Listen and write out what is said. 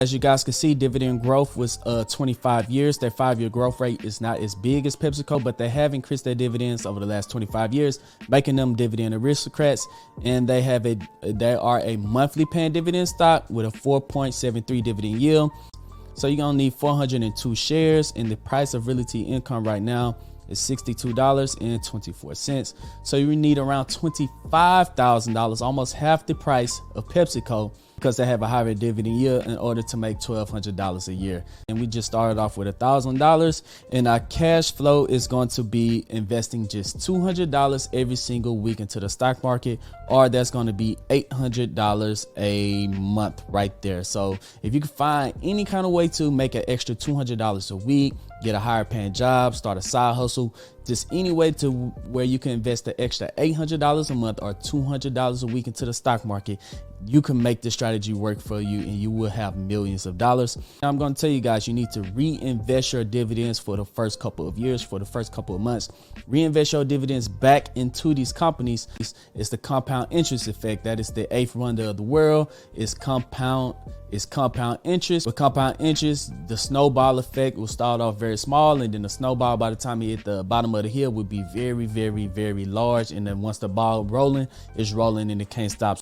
As you guys can see, dividend growth was 25 years. Their 5-year growth rate is not as big as PepsiCo, but they have increased their dividends over the last 25 years, making them dividend aristocrats. And they are a monthly paying dividend stock with a 4.73 dividend yield. So you're gonna need 402 shares, and the price of realty income right now is $62.24. So you need around $25,000, almost half the price of PepsiCo, because they have a higher dividend yield, in order to make $1,200 a year. And we just started off with $1,000, and our cash flow is going to be investing just $200 every single week into the stock market, or that's going to be $800 a month right there. So if you can find any kind of way to make an extra $200 a week, get a higher paying job, start a side hustle, just any way to where you can invest the extra $800 a month or $200 a week into the stock market, you can make this strategy work for you, and you will have millions of dollars. Now, I'm going to tell you guys, you need to reinvest your dividends for the first couple of years, for the first couple of months. Reinvest your dividends back into these companies. It's the compound interest effect. That is the 8th wonder of the world. It's compound interest. With compound interest, the snowball effect will start off very small, and then the snowball, by the time you hit the bottom of the hill, will be very, very, very large. And then once the ball rolling, it's rolling and it can't stop.